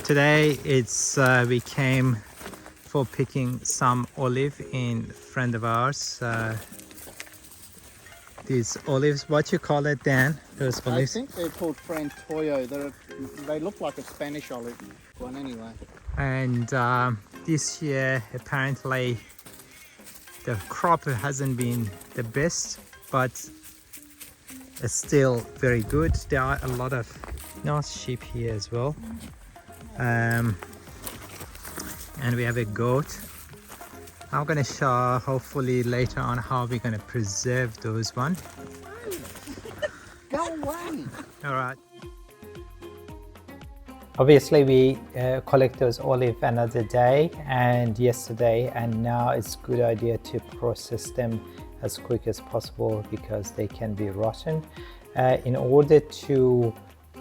Today it's we came for picking some olive in friend of ours. These olives, what you call it, Dan? Those I olives? think they're called Frantoio. They look like a Spanish olive one anyway. And this year apparently the crop hasn't been the best, but it's still very good. There are a lot of nice sheep here as well. And we have a goat. I'm gonna show hopefully later on how we're gonna preserve those one. Go away! All right. Obviously we collect those olive another day and yesterday, and now it's good idea to process them as quick as possible because they can be rotten. In order to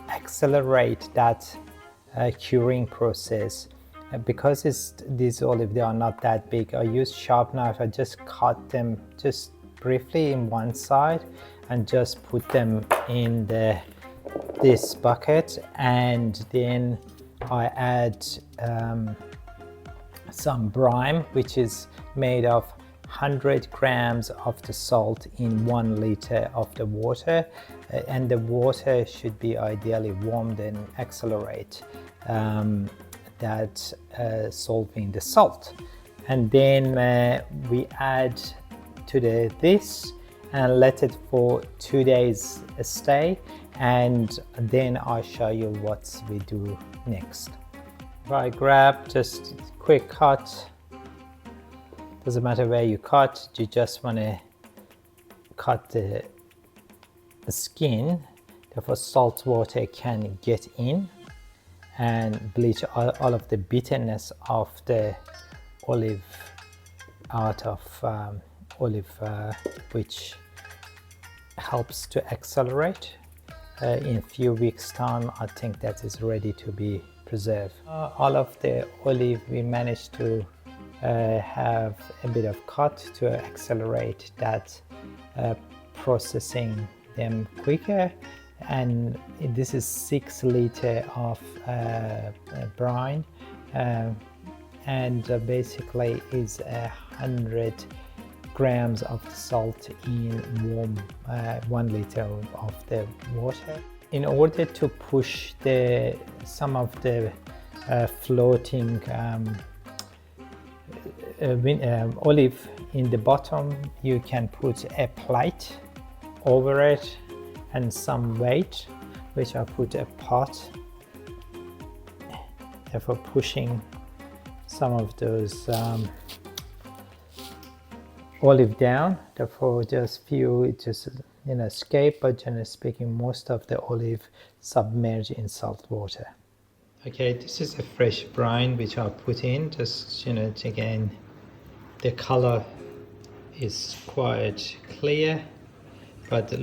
accelerate that curing process, because these olive, they are not that big, I use sharp knife. I just cut them just briefly in one side and just put them in this bucket, and then I add some brine, which is made of 100 grams of the salt in 1 liter of the water, and the water should be ideally warmed and accelerate that solving the salt. And then we add to this and let it for 2 days stay, and then I'll show you what we do next. If I grab just quick cut, doesn't matter where you cut, you just want to cut the skin, therefore salt water can get in and bleach all of the bitterness of the olive out of olive, which helps to accelerate. In a few weeks time, I think that is ready to be preserved. All of the olive we managed to have a bit of cut to accelerate that processing them quicker. And this is 6 liter of brine, and basically is 100 grams of salt in warm 1 liter of the water. In order to push some of the floating olive in the bottom, you can put a plate over it and some weight, which I put a pot, therefore pushing some of those olive down. Therefore just few, it just escape, but generally speaking most of the olive submerge in salt water. Okay, this is a fresh brine which I put in. Just again, the color is quite clear, but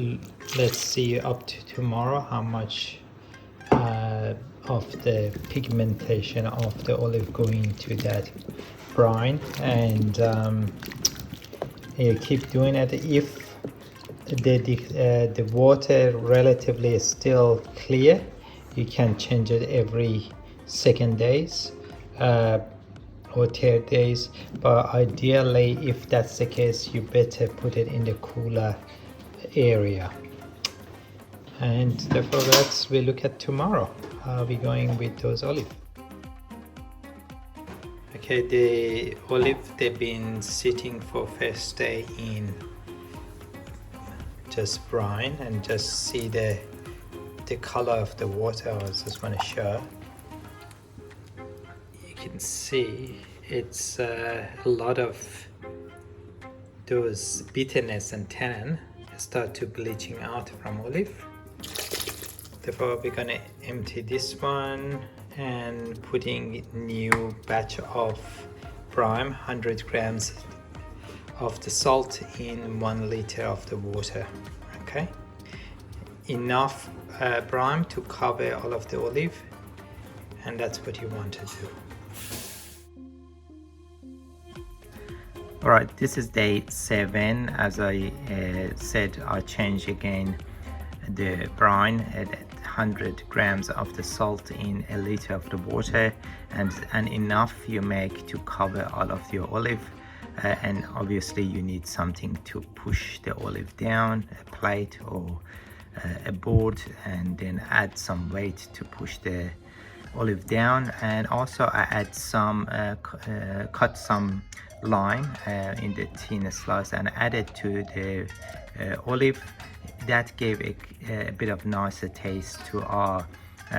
let's see up to tomorrow how much of the pigmentation of the olive going to that brine. And you keep doing it. If the water relatively is still clear, you can change it every 2nd days or 3rd days, but ideally if that's the case, you better put it in the cooler area. And therefore that's we look at tomorrow how we're going with those olive. Okay, the olive, they've been sitting for first day in just brine, and just see the color of the water. I just want to show. You can see it's a lot of those bitterness and tannin start to bleaching out from olive. Therefore we're gonna empty this one and putting new batch of brine, 100 grams of the salt in 1 liter of the water. Okay, enough brine to cover all of the olive, and that's what you want to do. All right, this is day 7. As I said, I changed again the brine at 100 grams of the salt in a liter of the water, and enough you make to cover all of your olive. And obviously you need something to push the olive down, a plate or a board, and then add some weight to push the olive down. And also I add some cut some lime in the thin slice and add it to the olive. That gave a bit of nicer taste to our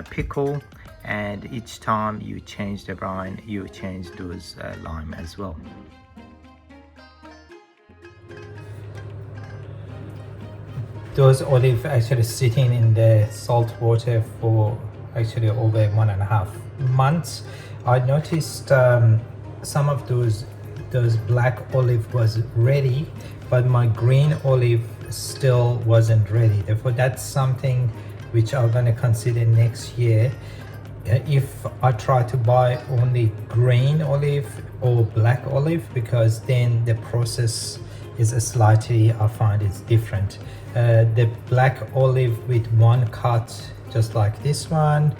pickle. And each time you change the brine, you change those lime as well. Those olive actually sitting in the salt water for actually over 1.5 months. I noticed some of those black olive was ready, but my green olive still wasn't ready. Therefore, that's something which I'm going to consider next year. If I try to buy only green olive or black olive, because then the process is slightly, I find it's different. The black olive with one cut, just like this one,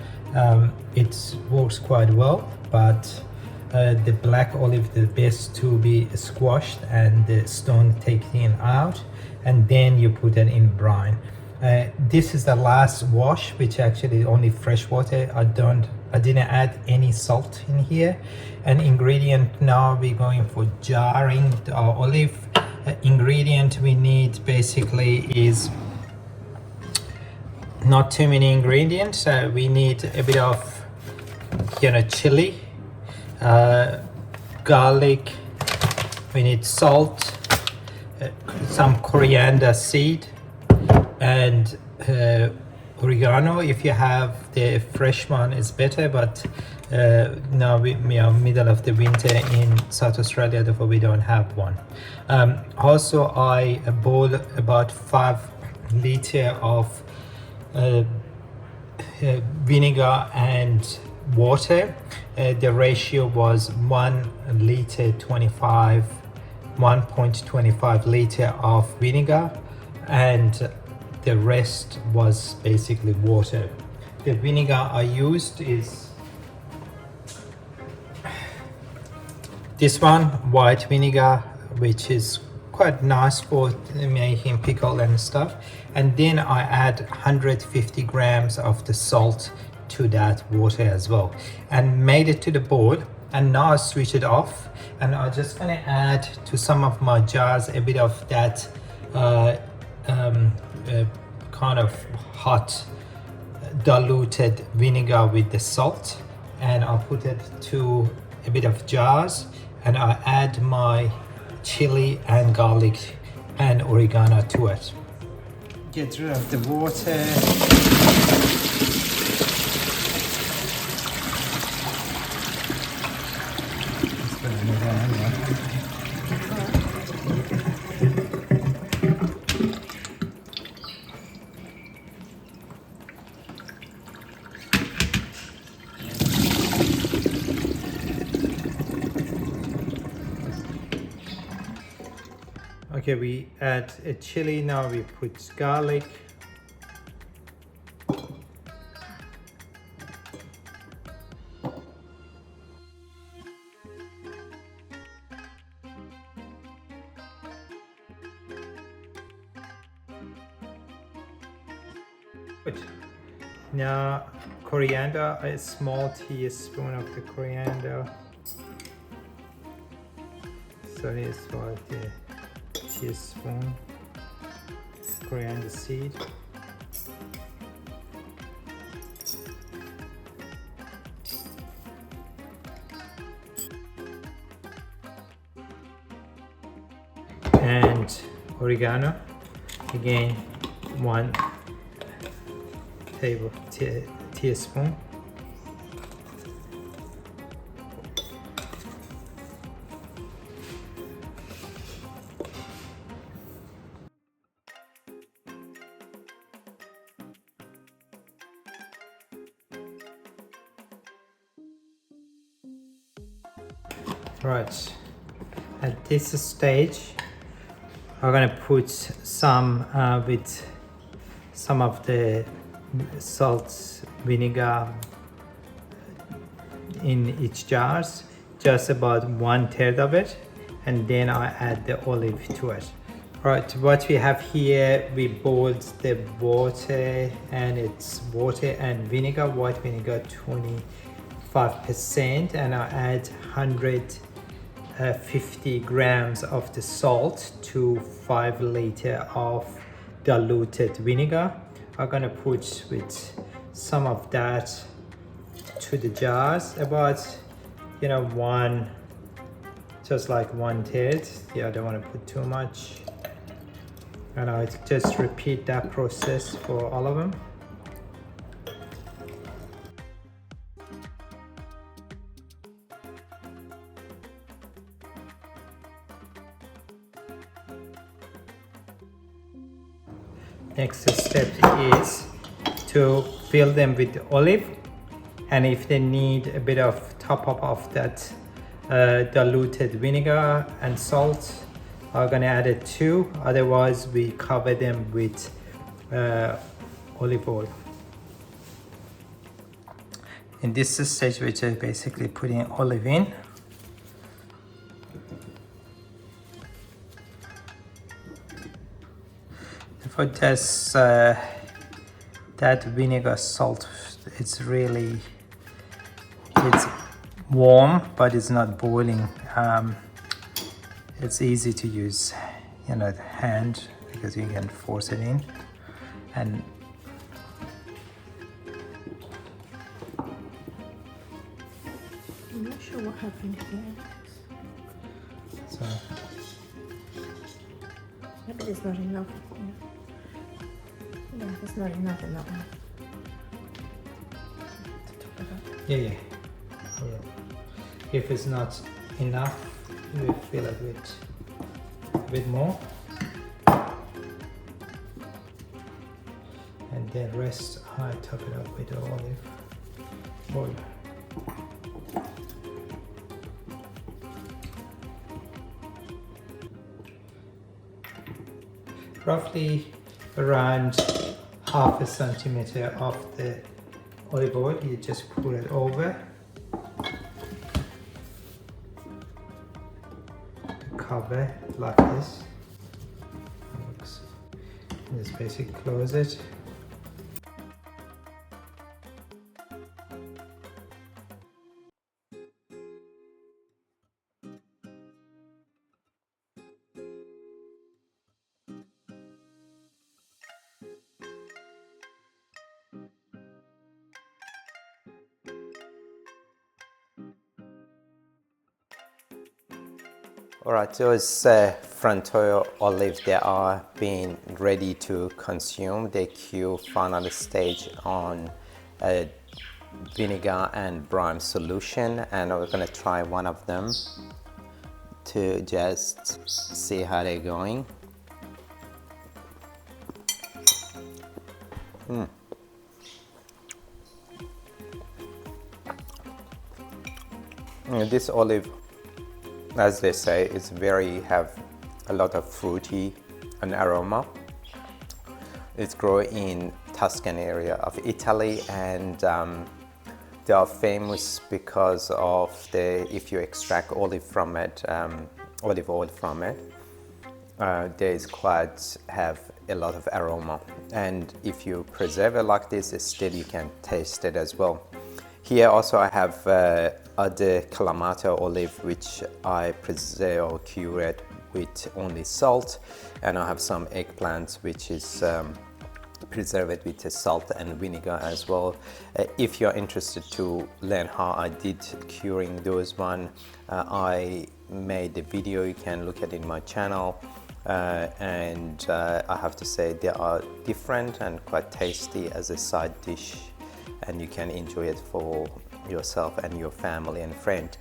it works quite well, but the black olive, the best to be squashed and the stone taken out, and then you put it in brine. This is the last wash, which actually only fresh water. I didn't add any salt in here. And ingredient, now we're going for jarring our olive. Ingredient we need basically is not too many ingredients. We need a bit of chili, garlic, we need salt, some coriander seed, and oregano. If you have the fresh one, it's better, but now we are middle of the winter in South Australia, therefore we don't have one. Also, I boiled about 5 liters of vinegar and water. The ratio was 1.25 liter of vinegar, and the rest was basically water. The vinegar I used is this one, white vinegar, which is quite nice for making pickle and stuff. And then I add 150 grams of the salt to that water as well, and made it to the board. And now I switch it off, and I'm just gonna add to some of my jars a bit of that kind of hot diluted vinegar with the salt, and I'll put it to a bit of jars, and I add my chili and garlic and oregano to it. Get rid of the water. Okay, we add a chili, now we put garlic. Good. Now coriander, a small teaspoon of the coriander. So here's for the teaspoon coriander seed. And oregano, again 1 teaspoon. Right, at this stage I'm gonna put some with some of the salt, vinegar in each jars, just about 1/3 of it, and then I add the olive to it. Right, what we have here, we boiled the water, and it's water and vinegar, white vinegar 25%, and I add 150 grams of the salt to 5 liters of diluted vinegar. I'm gonna put with some of that to the jars, about one, just like 1/3. Yeah, I don't want to put too much, and I just repeat that process for all of them. Next step is to fill them with olive, and if they need a bit of top up of that diluted vinegar and salt, I'm gonna add it too. Otherwise, we cover them with olive oil. In this stage, we're just basically putting olive in. For this, that vinegar salt, it's warm, but it's not boiling. It's easy to use, the hand, because you can force it in. And I'm not sure what happened here. so Maybe there's not enough. Yeah, there's not enough in that one. yeah. If it's not enough, we fill it with a bit more, and then rest I top it up with olive oil. Roughly around 1/2 centimeter of the olive oil, you just put it over the cover like this. Just basically close it. Alright, those Frantoio olives, they are being ready to consume. They cure final stage on vinegar and brine solution, and we're going to try one of them to just see how they're going. This olive, as they say, is have a lot of fruity and aroma. It's grown in Tuscan area of Italy, and they are famous because of if you extract olive from it, olive oil from it, there is have a lot of aroma, and if you preserve it like this, still you can taste it as well. Here also I have other Clamato olive, which I preserve or cure it with only salt, and I have some eggplants which is preserved with the salt and vinegar as well. If you're interested to learn how I did curing those one, I made a video, you can look at it in my channel, and I have to say they are different and quite tasty as a side dish, and you can enjoy it for yourself and your family and friend.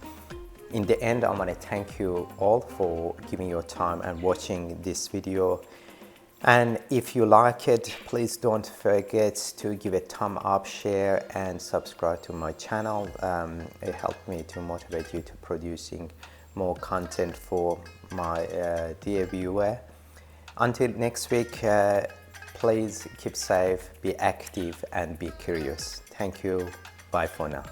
In the end, I want to thank you all for giving your time and watching this video. And if you like it, please don't forget to give a thumb up, share, and subscribe to my channel. It helped me to motivate you to producing more content for my dear viewer. Until next week, Please keep safe, be active, and be curious. Thank you. Bye for now.